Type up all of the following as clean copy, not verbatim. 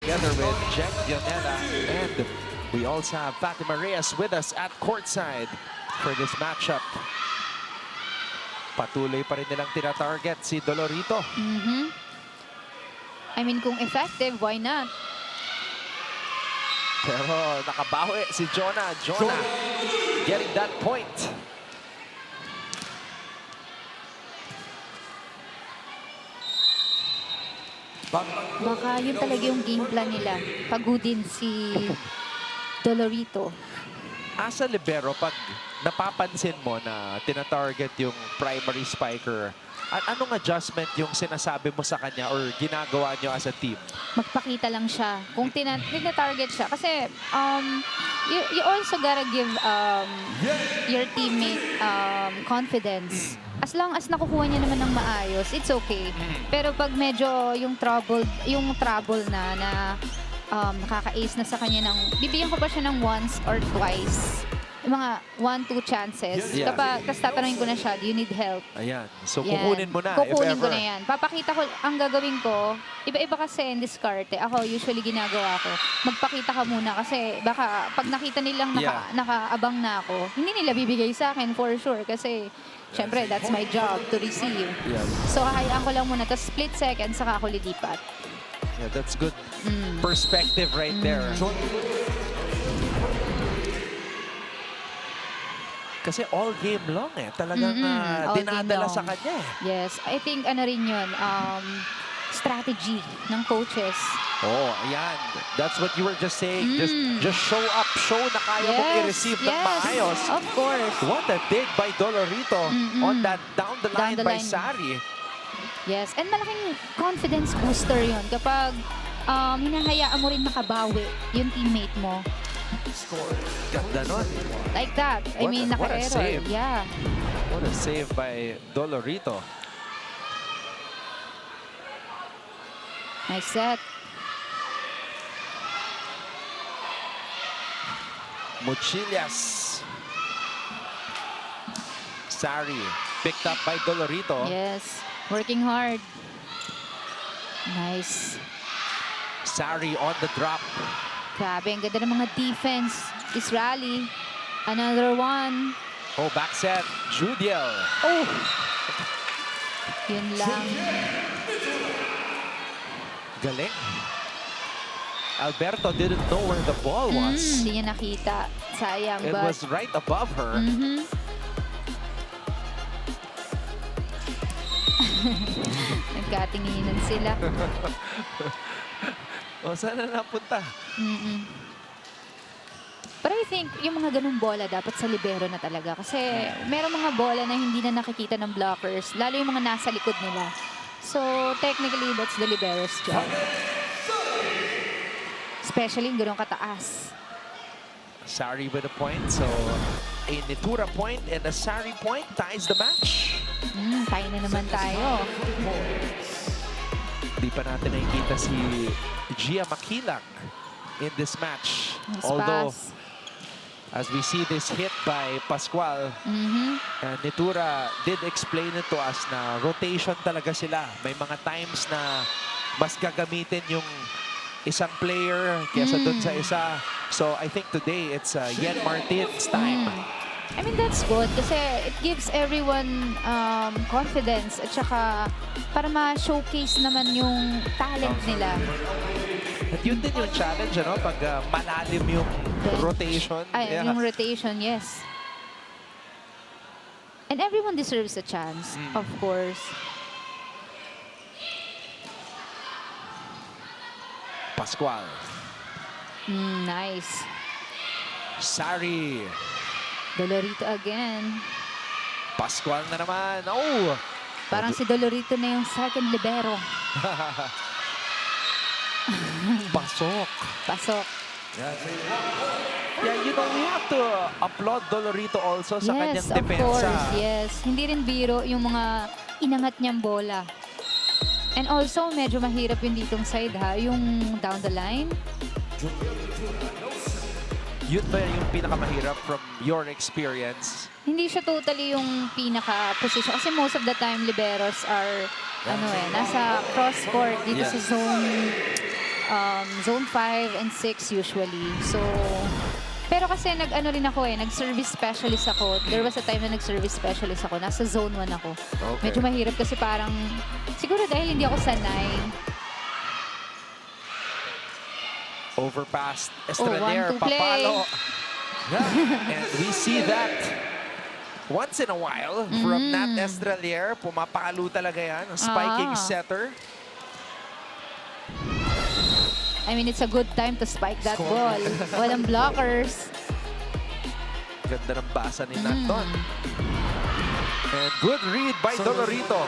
together with Jack Dionela. And we also have Fatima Reyes with us at courtside for this matchup. Patuloy pa rin nilang tina-target si Dolorito. I mean, kung effective, why not? Pero nakabawi si Jonah. Jonah getting that point. Baka yun talaga yung game plan nila. Pagudin si Dolorito. As a libero, pag napapansin mo na tina-target yung primary spiker, anong adjustment yung sinasabi mo sa kanya or ginagawa nyo as a team? Magpakita lang siya. Kung tina-target siya. Kasi you also gotta give your teammate confidence. As long as nakukuha niya naman ng maayos, it's okay. Pero pag medyo yung trouble na nakaka-ace na sa kanya bibigyan ko pa siya ng once or twice. Yung mga 1-2 chances. Yeah. Tapos tatanungin ko na siya, do you need help? Ayan. So, Yan. kukunin mo na Kukunin if ever. ko na yan. Papakita ko, ang gagawin ko, iba-iba kasi in diskarte. Ako, usually ginagawa ko, magpakita ka muna kasi baka pag nakita nilang nakaabang na ako, hindi nila bibigay sa akin for sure kasi syempre, that's my job to receive. Yeah. So, kahayaan ko lang muna. Tapos split second, saka ako lilipat. Yeah, that's good perspective right there. Kasi all game long talagang all game dinadala long. sa kanya Yes, I think ano rin yun, strategy ng coaches. Oh, ayan. That's what you were just saying. Just show up, show na kaya mong i-receive ng maayos. Of course. What a dig by Dolorito on that down the line by Sari. Yes, and malaking confidence booster yun kapag hinahayaan mo rin makabawi yung teammate mo. Ganda nun. Like that. I mean, What a naka-error. save. Yeah. What a save by Dolorito. Nice set. Mochillas. Sari picked up by Dolorito. Yes. Working hard. Nice. Sari on the drop. Grabe, ang ganda ng mga defense. This rally. Another one. Oh, back set. Judiel. Oh! Yun lang. Galing. Alberto didn't know where the ball was. Hindi niya nakita. Sayang, It but... was right above her. Nagkatinginan sila. O, saan na napunta? But I think yung mga ganung bola dapat sa libero na talaga. Kasi merong mga bola na hindi na nakikita ng blockers. Lalo yung mga nasa likod nila. So, technically, that's the libero's job. Especially yung ganun kataas. Sari with a point. So, a Nitura point and a Sari point ties the match. Tayo na naman tayo. Di pa natin nakikita si Gia Makilang in this match. Mas Although, pass. as we see this hit by Pascual, Nitura did explain it to us na rotation talaga sila. May mga times na mas gagamitin yung isang player kesa dun sa isa. So I think today it's Yen Martin's time. I mean, that's good kasi it gives everyone confidence at saka para ma-showcase naman yung talent nila. At yun din yung challenge, ano? Pag malalim yung rotation. Ay, yung rotation, yes. And everyone deserves a chance, of course. Pascual. Nice. Sari. Dolorito again. Pascual na naman. Oh! Parang si Dolorito na yung second libero. Pasok. Pasok. Yeah, you know, we have to applaud Dolorito also sa kanyang Yes, of depensa. course. Yes. Hindi rin biro yung mga inangat niyang bola. And also, medyo mahirap yung ditong side ha. Yung down the line. Yun ba yung pinakamahirap from your experience? Hindi siya totally yung pinaka-position. Kasi most of the time, liberos are, nasa cross-court dito sa zone zone 5 and 6 usually. So, pero kasi nag-ano rin ako nag-service specialist ako. There was a time na nag-service specialist ako. Nasa zone 1 ako. Okay. Medyo mahirap kasi parang, siguro dahil hindi ako sanay. Overpass. Estranier, 1-2 play. papalo. Yeah. And we see that once in a while from Nat Estranier. Pumapalo talaga yan. Ang spiking setter. I mean, it's a good time to spike that ball. Walang blockers. Ganda ng basa ni Nat doon. And good read by Dolorito.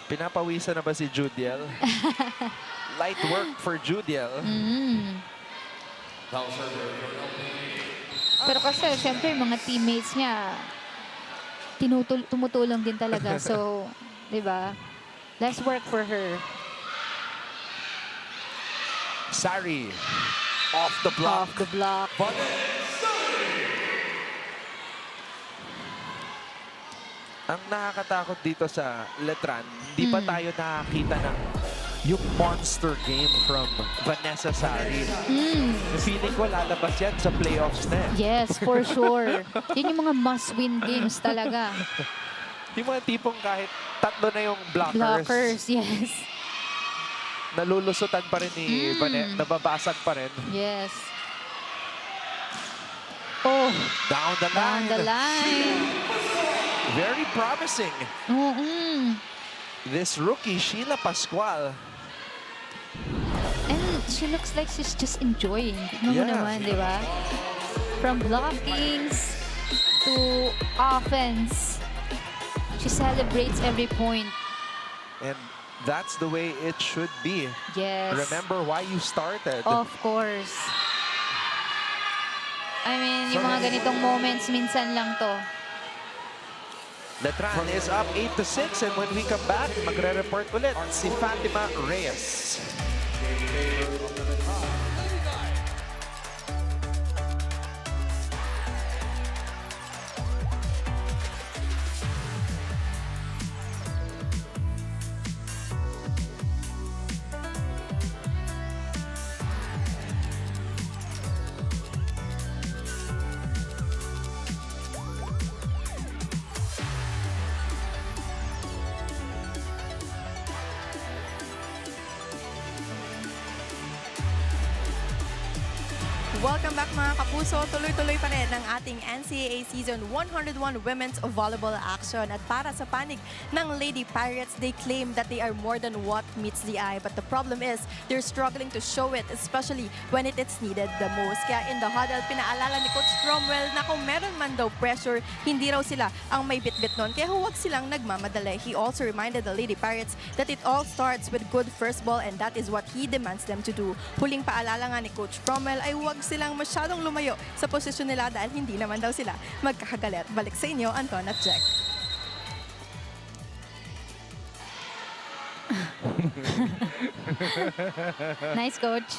Pinapawisan na ba si Judiel? Light work for Judiel. Pero kasi, syempre, yung mga teammates niya, tumutulong din talaga. So, di ba? Less work for her. Sari. Off the block. Off the block. Ang nakakatakot dito sa Letran, hindi pa tayo nakakita ng yung monster game from Vanessa Sari. Feeling ko lalabas yan sa playoffs na. Yes, for sure. Yun yung mga must-win games talaga. Yung mga tipong kahit tatlo na yung blockers, Blockers, yes. nalulusutan pa rin ni nababasag pa rin. Yes. Oh, Down the down line. the line. Very promising. This rookie, Sheila Pascual. And she looks like she's just enjoying. Tignan mo Yeah. naman, di ba? From blockings to offense. She celebrates every point. And that's the way it should be. Yes. Remember why you started. Of course. I mean, yung mga ganitong moments, minsan lang to. Letran is up 8-6, and when we come back, magre-report ulit si Fatima Reyes. Welcome back mga kapuso. Tuloy-tuloy pa rin ang ating NCAA Season 101 Women's Volleyball Action. At para sa panig ng Lady Pirates, they claim that they are more than what meets the eye. But the problem is, they're struggling to show it, especially when it is needed the most. Kaya in the huddle, pinaalala ni Coach Cromwell na kung meron man daw pressure, hindi raw sila ang may bitbit nun. Kaya huwag silang nagmamadali. He also reminded the Lady Pirates that it all starts with good first ball, and that is what he demands them to do. Huling paalala nga ni Coach Cromwell ay huwag silang masyadong lumayo sa posisyon nila dahil hindi naman daw sila magkakagalit. Balik sa inyo, Anton at Jack. Nice, Coach.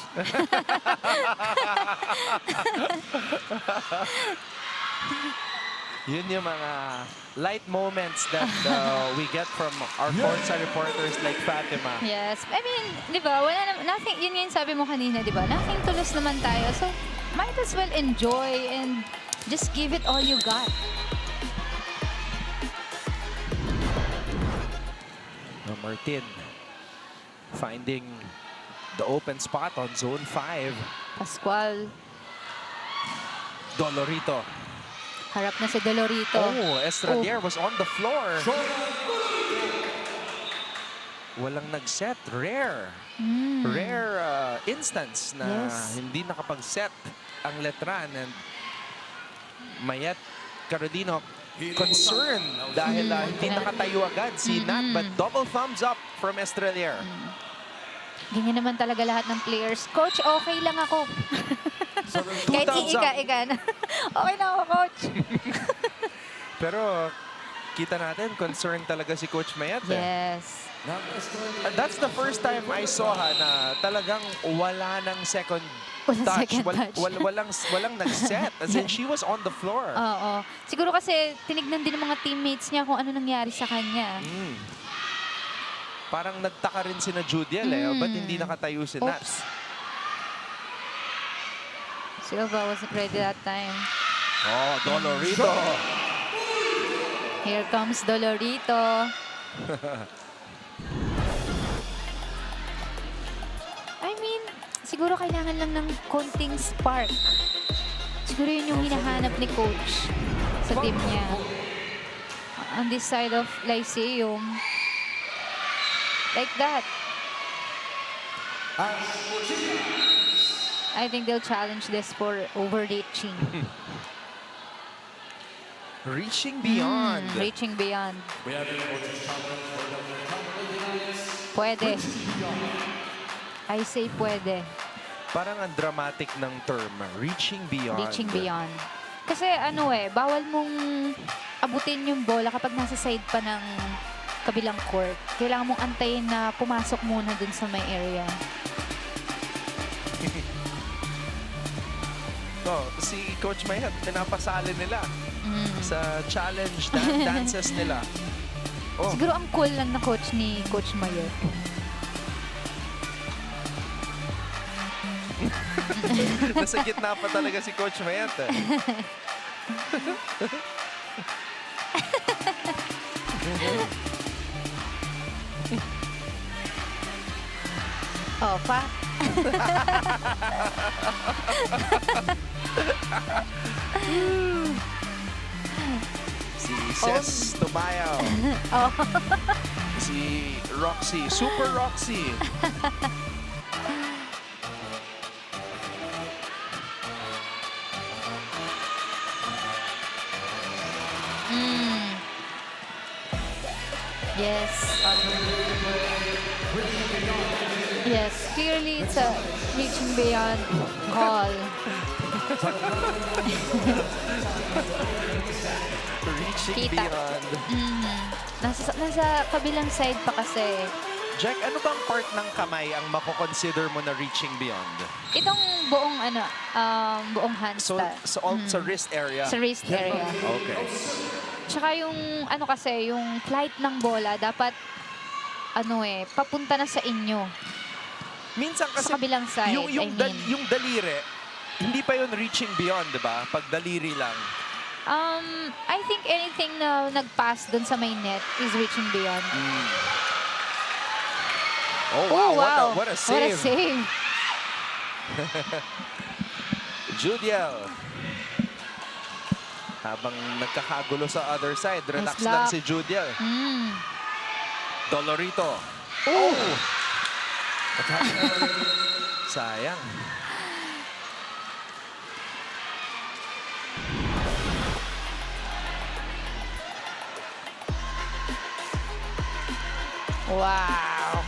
Yun yung mga light moments that we get from our courtside reporters like Fatima. Yes. I mean, di ba, wala nothing, yun nga yung sabi mo kanina, di ba? Nothing tulos naman tayo. So, might as well enjoy and just give it all you got. Martin finding the open spot on zone 5. Pascual, Dolorito. harap na si Dolorito. Oh, Estradier was on the floor. Walang nag-set. Rare. Rare instance na Yes. hindi nakapag-set ang Letran. And Mayet Carolino concerned dahil hindi nakatayo agad si Nat. But double thumbs up from Estradier. Ganyan naman talaga lahat ng players. Coach, okay lang ako. Two Kahit thumbs up. ika na. Okay na ako, Coach. Pero kita natin, concerned talaga si Coach Mayet. Yes. And that's the first time I saw her na talagang wala ng second Walang touch. second touch. Walang nag-set. As in, she was on the floor. Oo. Siguro kasi tinignan din ng mga teammates niya kung ano nangyari sa kanya. Parang nagtaka rin sina Judiel eh. Ba't hindi nakatayo si Nats? Silva wasn't ready that time. Oh, Dolorito. Here comes Dolorito. I mean, siguro kailangan lang ng konting spark. Siguro yun yung hinahanap ni coach sa team niya. On this side of Lyceum. Like that. I think they'll challenge this for overreaching. Reaching beyond. Reaching beyond. Pwede. I say pwede. Parang ang dramatic ng term. Reaching beyond. Reaching beyond. Kasi ano eh, bawal mong abutin yung bola kapag nasa side pa ng kabilang court. Kailangan mong antayin na pumasok muna dun sa may area. Si Coach Mayat, pinapasali nila sa challenge dances nila. Siguro ang cool lang na coach ni Coach Mayat. Nasa gitna pa talaga si Coach Mayat eh. Oh, pa. Si Ces Tumayaw. Si Roxy. Super Roxy. Yes. Yes, clearly it's a reaching beyond call. Reaching Kita. beyond. Nasa kabilang side pa kasi. Jack, ano bang part ng kamay ang mako-consider mo na reaching beyond? Itong buong buong hand So, sa wrist area? Sa wrist area. Okay. Tsaka yung kasi, yung flight ng bola dapat papunta na sa inyo. Minsan kasi Sa kabilang side, yung daliri, hindi pa yun reaching beyond, di ba? Pag daliri lang. I think anything na nag-pass dun sa may net is reaching beyond. Oh, wow. Wow. What a save. What a save. Judiel. Habang nagkakagulo sa other side, relax Nice lang block. si Judiel. Dolorito. Oh! Sayang. Wow.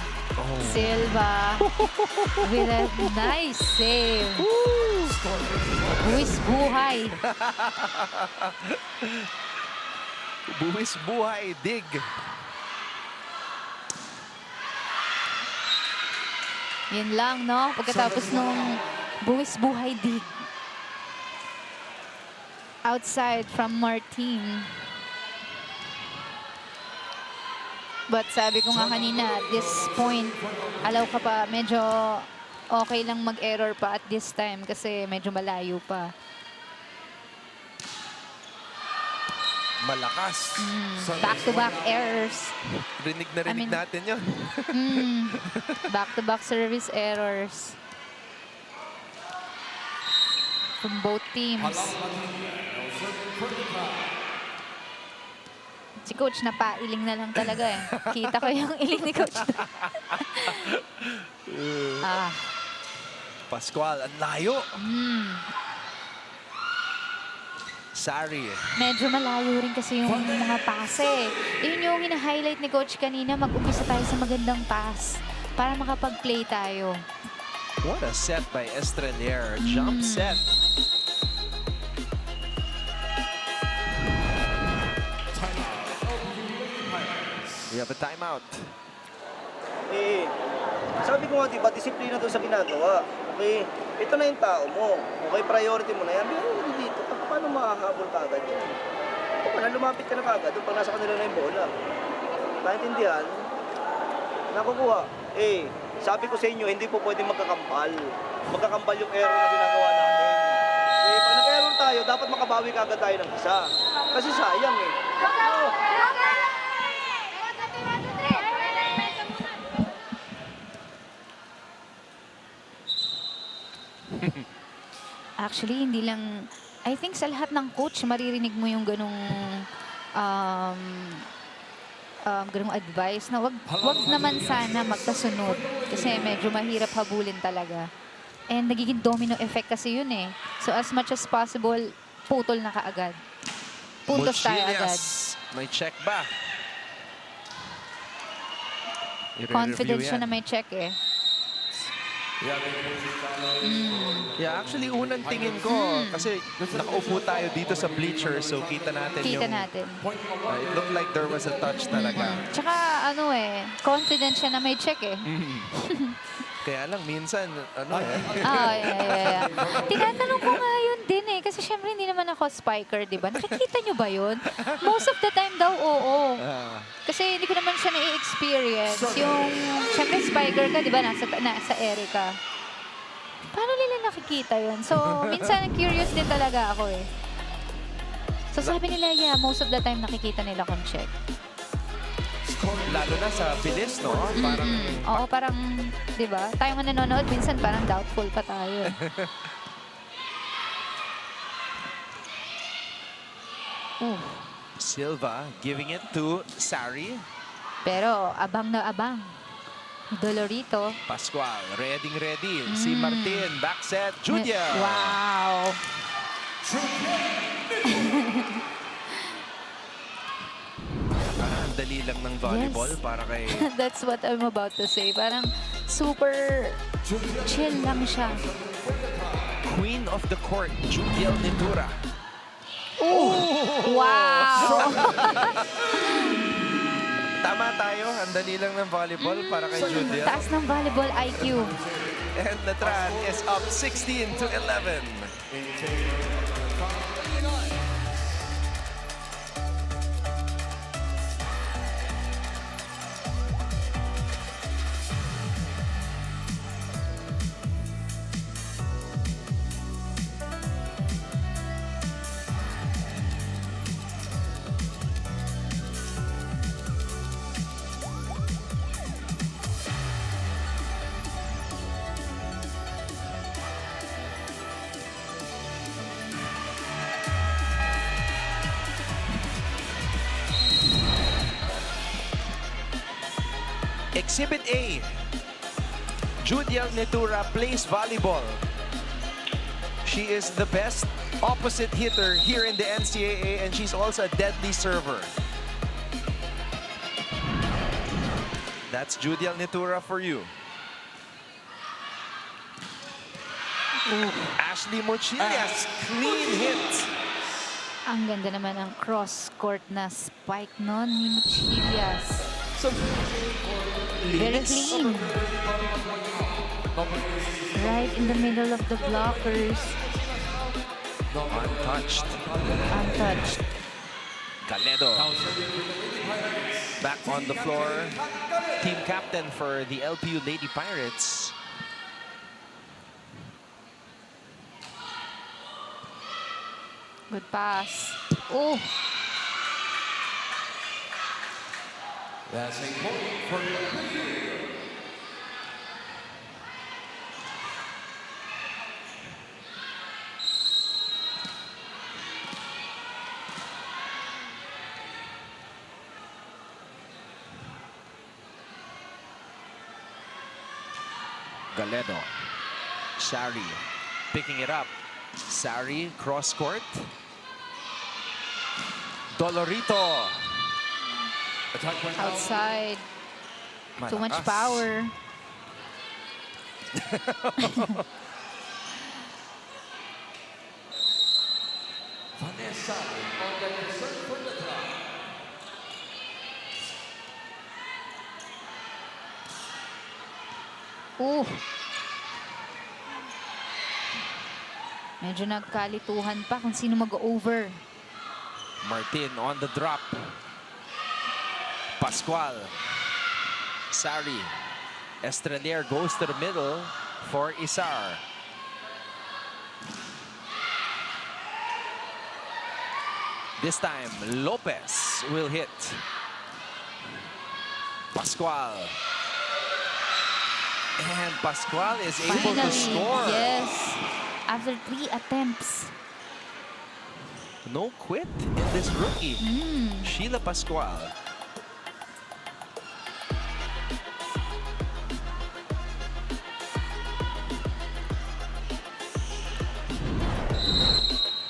Silva with a nice save. Buwis buhay. Buwis buhay, dig. Yun lang, no? Pagkatapos nung buwis buhay dig. Outside from Martin. But sabi ko nga kanina, at this point, alaw ka pa, medyo okay lang mag-error pa at this time kasi medyo malayo pa. Malakas. Back-to-back errors. Rinig na rinig natin yun. Back-to-back service errors. From both teams. Si Coach napailing na lang talaga eh. Kita ko yung iling ni Coach. Pascual, ang layo. Sorry. Medyo malayo rin kasi yung mga pase. Yun yung hina-highlight ni Coach kanina. Mag-umpisa tayo sa magandang pass para makapag-play tayo. What a set by Estrelier. Jump set. We have a timeout. Sabi ko nga, diba, disiplina doon sa ginagawa. Okay, ito na yung tao mo. Okay, priority mo na yan. Pero dito, paano makahabol ka agad yun? Kung lumapit ka na kagad, doon pag nasa kanila na yung bola. Naintindihan? nakukuha. Sabi ko sa inyo, hindi po pwedeng magkakampal. Magkakampal yung error na ginagawa natin. Pag nag-error tayo, dapat makabawi kagad tayo ng isa. Kasi sayang Actually, hindi lang, I think sa lahat ng coach, maririnig mo yung um, ganung advice na wag naman sana magkasunod kasi medyo mahirap habulin talaga. And nagiging domino effect kasi yun eh. So as much as possible, putol na kaagad. Puntos tayo agad. Muchilias, may check ba? Confident siya na may check eh. Yeah, actually, unang tingin ko, kasi nakaupo tayo dito sa bleachers, so kita natin Kita yung... natin. It looked like there was a touch talaga. Tsaka ano eh, confident siya na may check eh. Kaya lang, minsan, Yeah. Tinatanong ko nga yun din eh. Kasi syempre hindi naman ako spiker, di ba? Nakikita nyo ba yun? Most of the time daw, oo. Kasi hindi ko naman siya na-experience. Yung, syempre spiker ka, di ba? Nasa Erica. Paano nila nakikita yun? So, minsan curious din talaga ako eh. So, sabi nila, yeah, most of the time nakikita nila kung check. Lalo na sa bilis, no? Parang... Oo, parang, di ba? Tayo nga nanonood, minsan parang doubtful pa tayo. Silva giving it to Sari. Pero, abang na abang. Dolorito. Pascual, ready. Si Martin, back set. Judia. Wow. Ang dali lang ng volleyball Yes. para kay... That's what I'm about to say. Parang super chill lang siya. Queen of the court, Judiel Nitura. Wow! Tama tayo, ang dali lang ng volleyball para kay Judiel. Taas ng volleyball IQ. And Natran is up 16-11. Exhibit A, Judiel Nitura plays volleyball. She is the best opposite hitter here in the NCAA, and she's also a deadly server. That's Judiel Nitura for you. Ashley Mochilias, clean hit. Ang ganda naman ng cross-court na spike nun ni Mochilias. So, Very clean. Right in the middle of the blockers. Untouched. Untouched. Galedo. Back on the floor. Team captain for the LPU Lady Pirates. Good pass. Oh! That's a point for Galedo. Sari picking it up. Sari cross court. Dolorito. Outside. Too much Malakas. power. Vanessa on the reserve for the top. Medyo nagkalituhan pa kung sino mag-over. Martin on the drop. Pascual. Sari. Estrelier goes to the middle for Isar. This time, Lopez will hit. Pascual. And Pascual is able to score. Yes. After 3 attempts. No quit in this rookie. Sheila Pascual.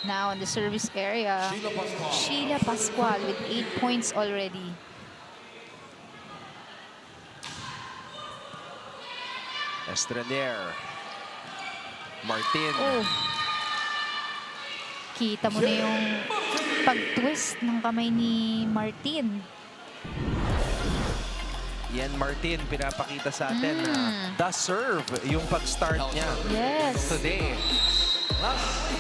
Now in the service area, Sheila Pascual with 8 points already. Estrelier. Martin. Oh. Kita mo na yung pag-twist ng kamay ni Martin. Yan Martin, pinapakita sa atin na the serve yung pag-start niya Yes. today.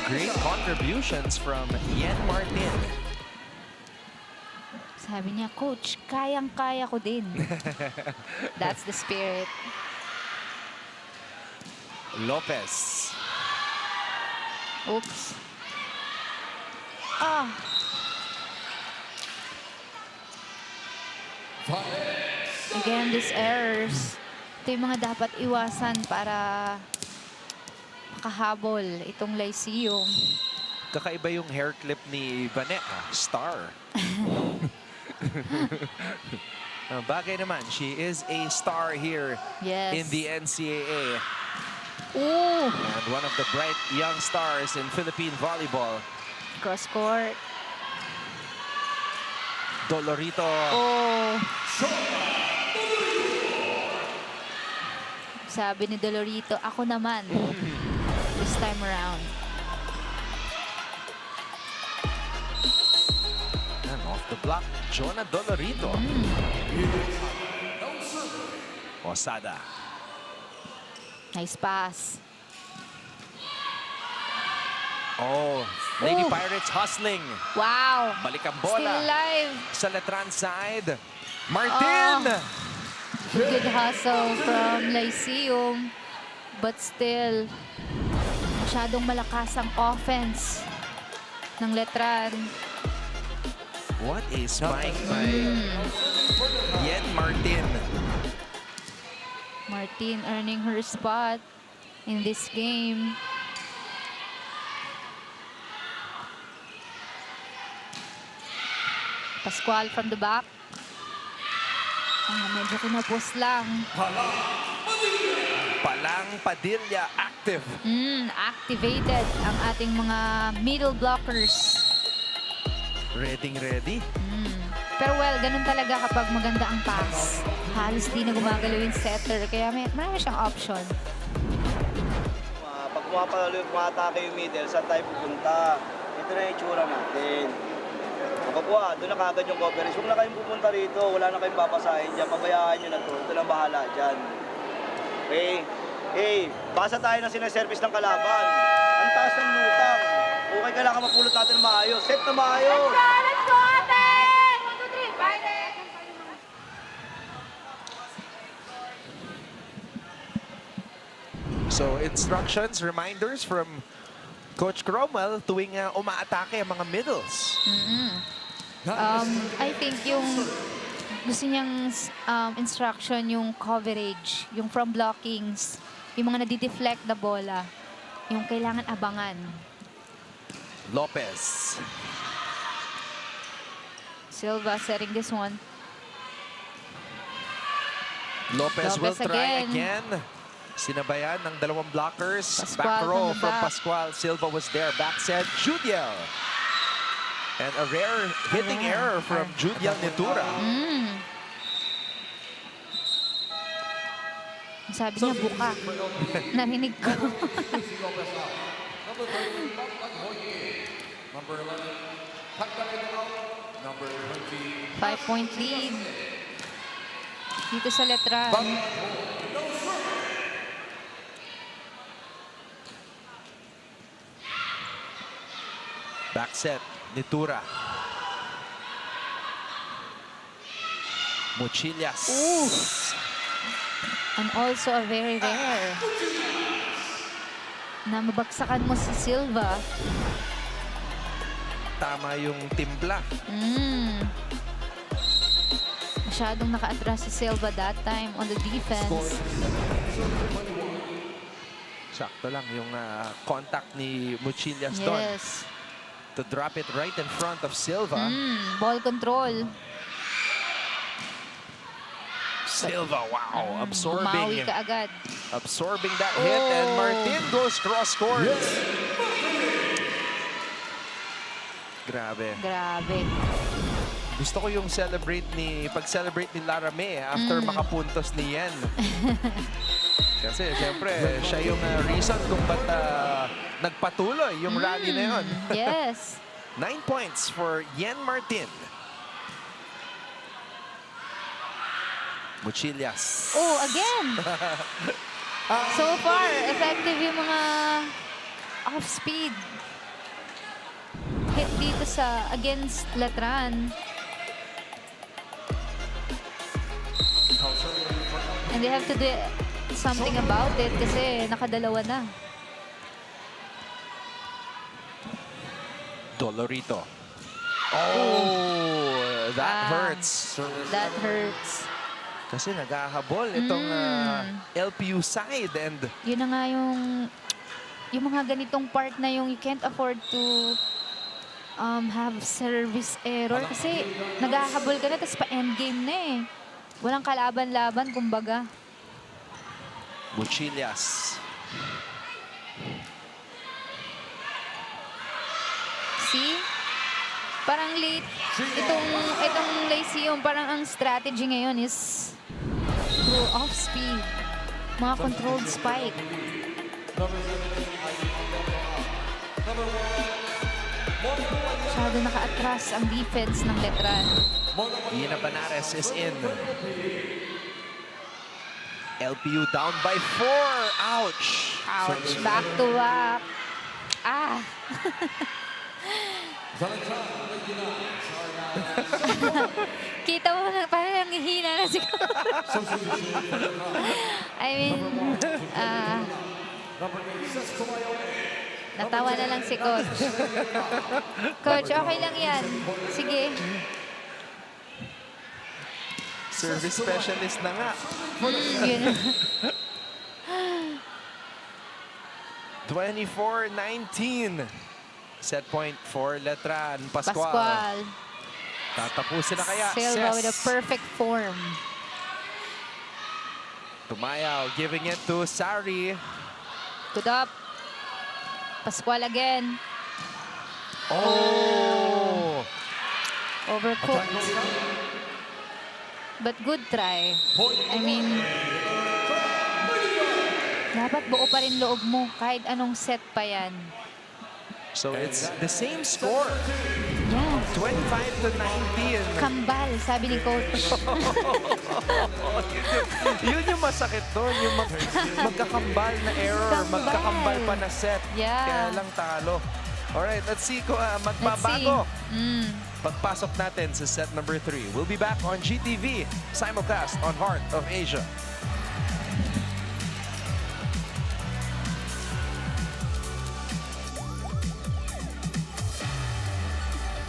Great contributions from Yen Martin. Sabi niya, Coach, kayang-kaya ko din. That's the spirit. Lopez. Oops. Ah. Again, these errors. Ito yung mga dapat iwasan para makahabol itong Lyceum. Kakaiba yung hair clip ni Vanessa. Star. Bagay naman, she is a star here Yes. in the NCAA. Ooh. And one of the bright young stars in Philippine volleyball. Cross court. Dolorito. Oh. Sabi ni Dolorito, ako naman. This time around. And off the block, Jonah Dolorito. Osada. Nice pass. Oh, Lady Oh. Pirates hustling. Wow. Balik ang Still bola alive. sa Letran side. Martin! Good hustle from Lyceum. But still, masyadong malakas ang offense ng Letran. What a spike by Yen Martin. Martin earning her spot in this game. Pascual from the back. Medyo kinapos lang. Palang Padilla active. Activated ang ating mga middle blockers. Ready. Pero well, ganun talaga kapag maganda ang pass. Halos di na gumagalaw yung setter. Kaya marami siyang option. Pag umatake yung middle, saan tayo pupunta? Ito na yung itsura natin. Kapag doon na kagad yung coverage. Huwag na kayong pupunta rito. Wala na kayong babasahin dyan. Pabayaan nyo na to. Ito lang bahala dyan. Okay? Hey, basa tayo ng sineservice ng kalaban. Ang taas ng lutang. Okay, kailangan mapulot natin ng maayos. Set na maayos. Let's go, ate! 1, 2, 3, Pirates! So instructions, reminders from Coach Cromwell tuwing umaatake ang mga middles. I think yung gusto niyang instruction yung coverage, yung from blockings, yung mga nadi-deflect na bola, yung kailangan abangan. Lopez. Silva setting this one. Lopez will Lopez try again. again. Sinabayan ng dalawang blockers. Pascual Back row from the from back. Pascual. Silva was there. Back set, Judiel. And a rare hitting error from Judiel Nitura. Sabi niya, buka. Narinig ko. Number 30, Batman Hoye. Number 11, Pagdalino. Number 20, 5-point lead. Dito sa Letran. Back set, Nitura. Mochillas. And also a very rare na mabagsakan mo si Silva. Tama yung timpla. Masyadong naka-atras si Silva that time on the defense. Sakto lang yung contact ni Muchillas doon. Yes. To drop it right in front of Silva. Ball control. Silva, wow, Bumawi ka agad. absorbing that hit, and Martin goes cross court. Grabe. Grabe. Gusto ko yung pag-celebrate ni Lara May after makapuntos ni Yen. Kasi siyempre, siya yung reason kung ba't nagpatuloy yung rally na yun. Yes. 9 points for Yen Martin. Muchillas. Oh, again. So far, effective yung mga off-speed hit dito against Letran. And they have to do something about it kasi nakadalawa na. Dolorito. Oh, that hurts. That hurts. Kasi naghahabol itong LPU side, and Yun na nga yung mga ganitong part na yung you can't afford to have service error kasi naghahabol ka na tapos pa-endgame na eh. Walang kalaban-laban, kumbaga. Muchillas. See? Parang late. Itong Lyceum, parang ang strategy ngayon is through off-speed. Mga controlled spike. Masyado naka-atras ang defense ng Letran. Ina Banares is in. LPU down by 4. Ouch. Ouch. Back to back. Ah. Kita mo na parang nanghihina na si I mean, natawa na lang si Coach. Coach, okay lang yan. Sige. Service specialist na nga. Yun. 24-19. Set point for Letran. Pascual. Pascual. Tatapusin na kaya. Silva Ses. with a perfect form. Tumayaw, giving it to Sari. Good up. Pascual again. Oh! Overcooked. But good try. I mean, dapat buo pa rin loob mo kahit anong set pa yan. So it's the same score. Yeah. 25-19. Kambal, sabi ni Coach. Yun yung masakit doon. Yung magkakambal na error. Kambal. Magkakambal pa na set. Yeah. Kaya lang talo. Alright, let's see kung magbabago. Pagpasok natin sa set number 3. We'll be back on GTV, simulcast on Heart of Asia.